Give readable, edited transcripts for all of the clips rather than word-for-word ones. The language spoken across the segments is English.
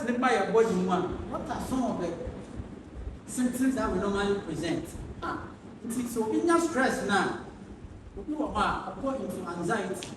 in by your body one. What are some of the symptoms that we normally present? So in your stress now, you are according to anxiety.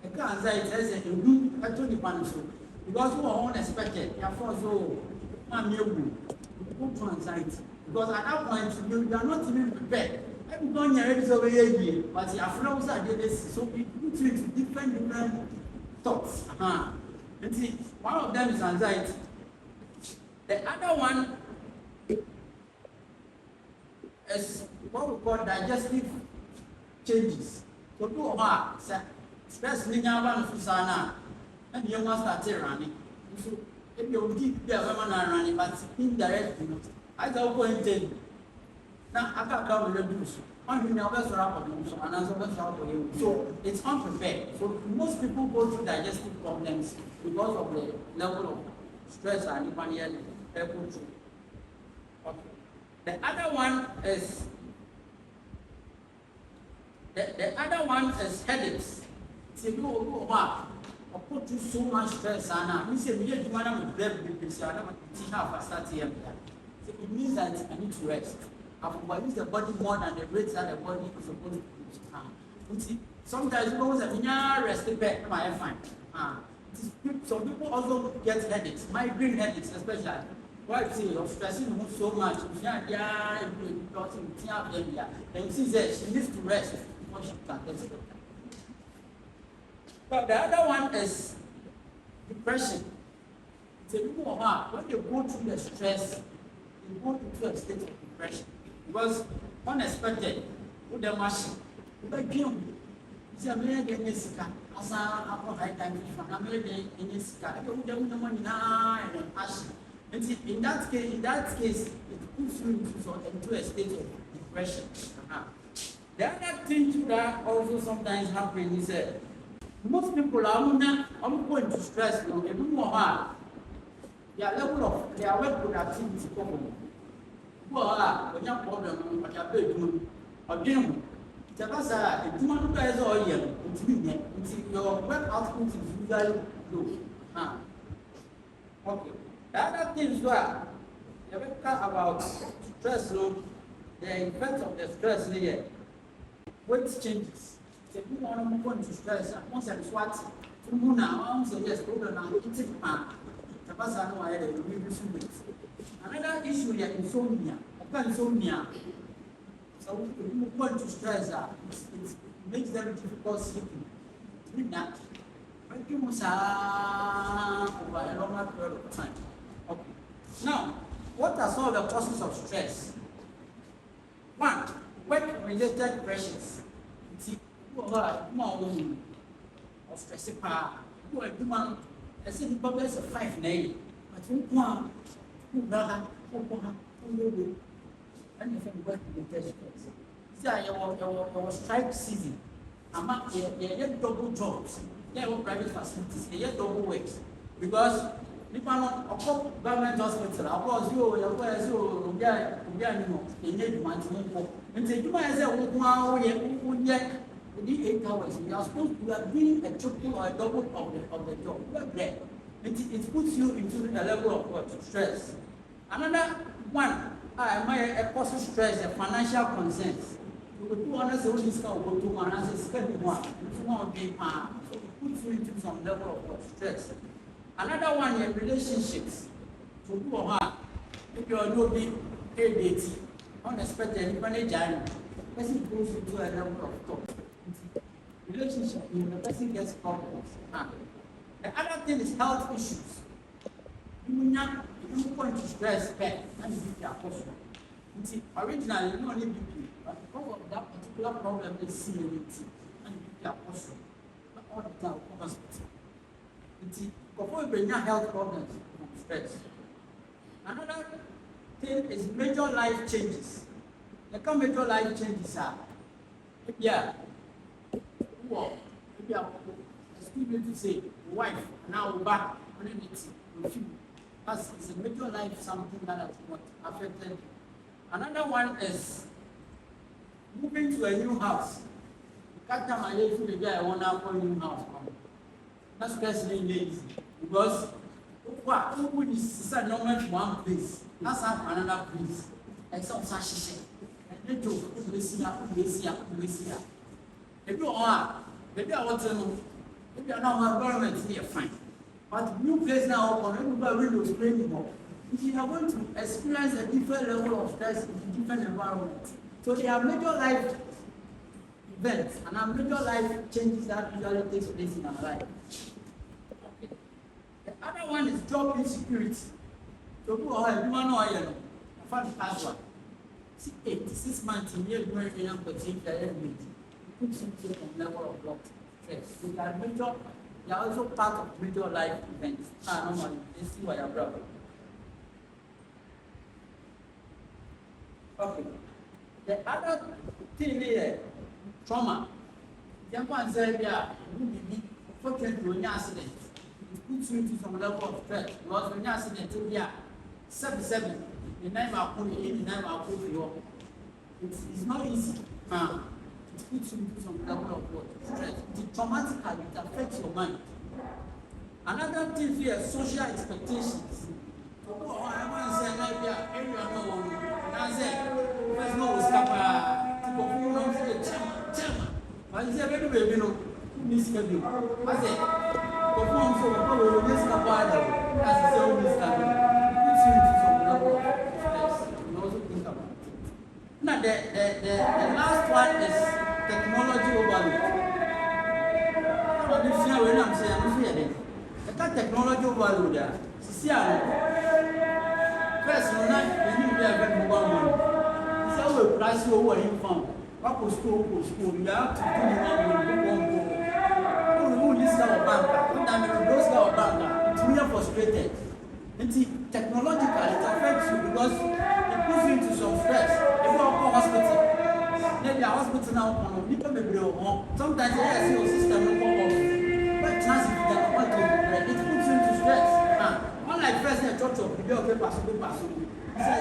Anxiety is a new actually punishment because you are unexpected. You are forced to go to anxiety because at that point you are not even prepared. I'm going to read over here, but your friends are doing so we put you into different thoughts. And see, one of them is anxiety. The other one is what we call digestive changes. So two stress one Susana, and you must start running. So if you keep the woman running, but indirectly, I don't go into now I can't come with the news. So it's unprepared. So most people go through digestive problems because of the level of stress and panic they go through. Okay. The other one is headaches. See, you put through so much stress and you say we get to because it means that I need to rest. I've overused the body more than the rate that the body is supposed to use. Sometimes people say, rest back, my fine. Some people also get headaches, migraine headaches especially. Why you're stressing so much? Then you see that she needs to rest before she can get it. But the other one is depression. It's a people when they go through the stress, they go into a state of depression. Because unexpected, with the machine, but you see, I'm going to get this as a high time, I'm going to get this car. I don't know money now and passion. And in that case, it puts you into a state of depression. The other thing to that also sometimes happens is most people are going to stress, a bit more hard. Their level of their work productivity problem. Well, when you problem, what you are doing, or doing, it's a human guys all year, until your work output is usually low. Okay. The other things were, you talk about stress, the effect of the stress here. Weight changes. If you want to go into stress, once I'm swatting, you now, yes, problem, I'm eating. Another issue is insomnia. Insomnia. So if you go into stress, it makes them difficult sleeping. But you must have over a longer period of time. Okay. Now, what are some of the causes of stress? One, work-related pressures. See, people are more of stress. I said the problem is 5 names, but you want brother, and if you work with the stress. See, I was strike season. I'm not double jobs. There are private facilities. They have double works because people not government hospital. Of course, you need money. And say you might say, 8 hours. We are supposed to be doing a triple or a double of the job. You are there. It puts you into a level of stress. Another one, a cause of stress, a financial concerns. You will do honest all this kind of go to and answer spending one. If you want to be so it puts you into some level of stress. Another one is relationships. To do a hard. If you are not being paid, unexpected, the person goes into a level of thought. Relationship, the person gets problems. The other thing is health issues. You will not go into stress back and you be a person. Originally, you only BP, but because of that particular problem is senility and you be a person. But all the time, hospital. Before you bring health problems from stress. Another thing is major life changes. The major life changes are, maybe I still to say, wife, now back, with you. That's a major life something that has not affected. Another one is moving to a new house. You can't tell my lady, I want to go a new house. That's personally lazy because what? Who is normal one place? That's another place. Like some such and then to maybe I want to know. Maybe I know my environment here fine. But new place now, everybody will explain more. If you are going to experience a different level of stress in a different environment, so there are major life events and major life changes that usually takes place in our life. Okay. The other one is job insecurity. So who are everyone know I found the past one. 6 months in year doing young particular element. Puts you to a level of block stress. So they are also part of major life events. Normally, they see why you're brother. Okay. The other thing here, trauma. Young one said, yeah, you will be fortunate to an accident. It puts you into some level of stress. Because when you accident, you are 77. The name I put in, the name I put you. It's not easy. It puts you into some level of stress. It's traumatically, it affects your mind. Another thing here, social expectations. I want to say, maybe everyone knows. And I say, first no, it's chairman. But I say, baby, you know, Miss Kabi. I say, perform so we will miss the father. As I say, Miss Kabi. Puts you into some level of stress. You also think about it. Now, the last one is technology overload. I'm saying, when I'm saying, the technology overload, see, first, when you have a mobile money, it's always price over in farm. What was school, you have to do one who list our banker, and those our banker, it's really frustrated. And technologically, it affects you because it puts you into some stress. If you go to hospital, maybe a hospital now, sometimes they see your system will come off. But transit, it puts you into stress. Unlike first and church of the paper, so it's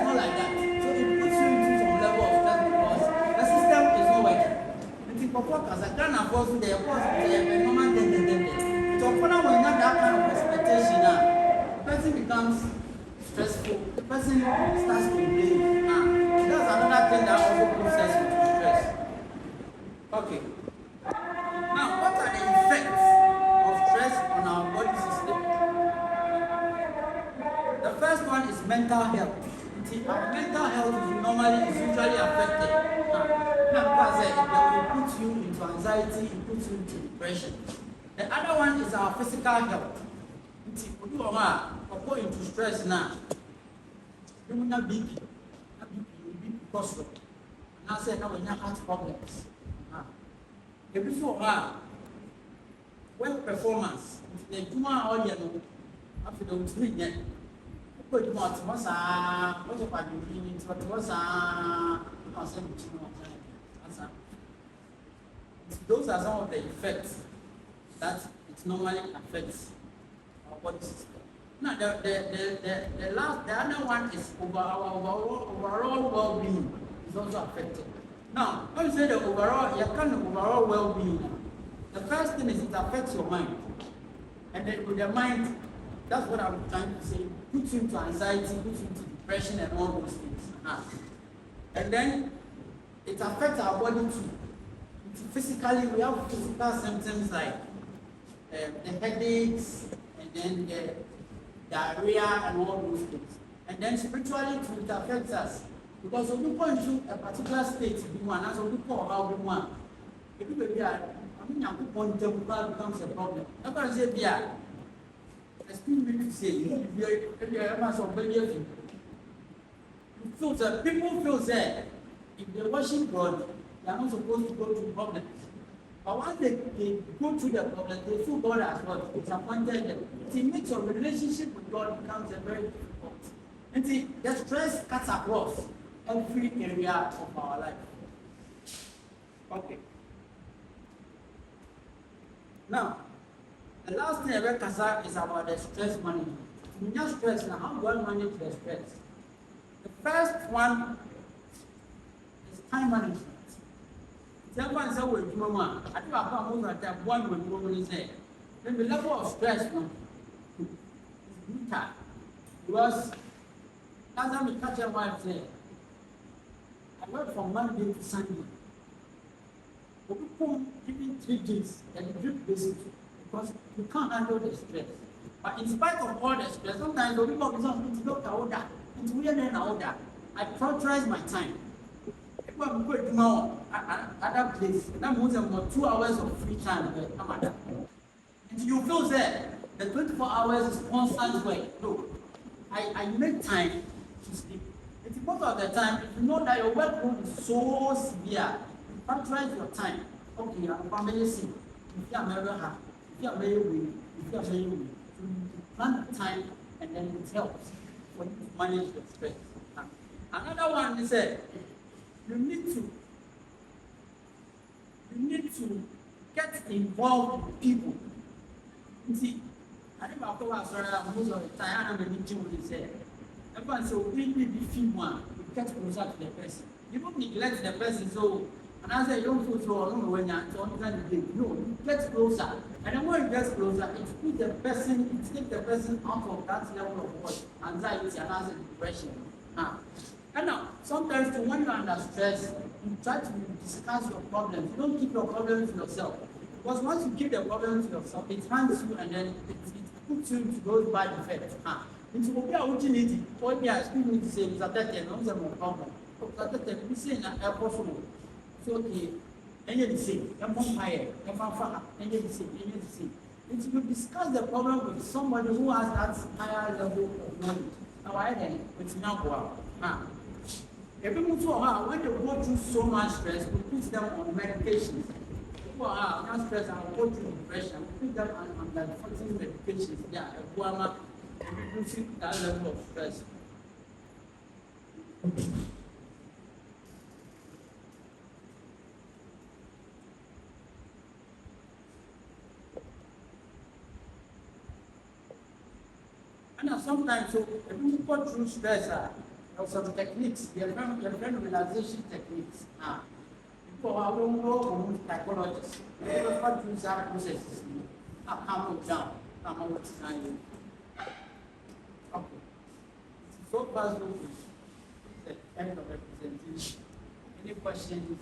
not like that. So it puts you into some level of stress because the system is not working. And the as a kind of force, they are normal thing. So for now, when you have that kind of expectation, the person becomes stressful. The person starts to blame. That's another thing that also puts us into stress. Okay. Now, what are the effects of stress on our body system? The first one is mental health. Our mental health is usually affected. Because it will put you into anxiety, it puts you into depression. The other one is our physical health. If you go into stress now, you will not BP. Because and I said, now we have heart problems. Before well performance, the human audience, after the week, those are some of the effects that it normally affects our body system. Now, the other one is our overall well-being is also affected. Now, when you say the overall well-being, the first thing is it affects your mind. And then with the mind, that's what I'm trying to say. Puts you into anxiety, puts you into depression and all those things. And then it affects our body too. Physically, we have physical symptoms like the headaches, and then the diarrhea and all those things. And then spiritually too, it affects us. Because when you go into a particular state, as we call how we want, if you becomes a problem. I'm going to say, it's too weak to say, people feel that if they're worship God, they are not supposed to go through problems. But once they go through the problems, they feel God has what disappointed them. It makes your relationship with God becomes a very difficult. And the stress cuts across every area of our life. Okay. Now, the last thing I will consider is about the stress management. When you have stress, now how do I manage the stress? The first one is time management. Someone said, "Well, Mama, I think I can't move at that one when you say, then the level of stress is bitter because last time we catch a wife there, I work from Monday to Sunday. But we come even 3 days and you drip basic because you can't handle the stress. But in spite of all the stress, sometimes the people don't look at order. It's weird and order. I prioritize my time. If I'm going to know other place, that means I'm got 2 hours of free time. And you feel that the 24 hours is constant work. Look, I make time to sleep. It's most of the time, if you know that your workload is so severe, you prioritize your time. Okay, I'm family sick. If you are very happy, if you are very weak, if you are very weak, you plan the time and then it helps for you to manage your stress. Another one is that you need to get involved with people. You see, I think after most of the time, I'm going to say, everyone says, we need to feel one, you get closer to the person. You don't neglect the person, so, and I say, you don't feel so, I don't know when you're trying to do. No, you get closer. And then when you get closer, it puts the person, it takes the person out of that level of what? Anxiety and also depression. And now, sometimes too, when you're under stress, you try to discuss your problems. You don't keep your problems to yourself. Because once you keep the problems to yourself, it hands you and then it puts you into those bad effects. Into what we are needing, what we are speaking to say is that there is no problem. We say that a possible. It's okay. And you say, you're more higher, you're far, and you say. It's to discuss the problem with somebody who has that higher level of knowledge. Now, I then, it's now go. If people when they go through so much stress, we put them on medications. People are not stressed and go through depression, we put them on like 14 medications. Yeah, reducing that level of stress. And sometimes, so if you go through stress, there are some techniques, there are relaxation techniques. People are going psychologists. They refer to that processes. Calm down, calm down. Okay. So far, so good. The end of the presentation. Any questions?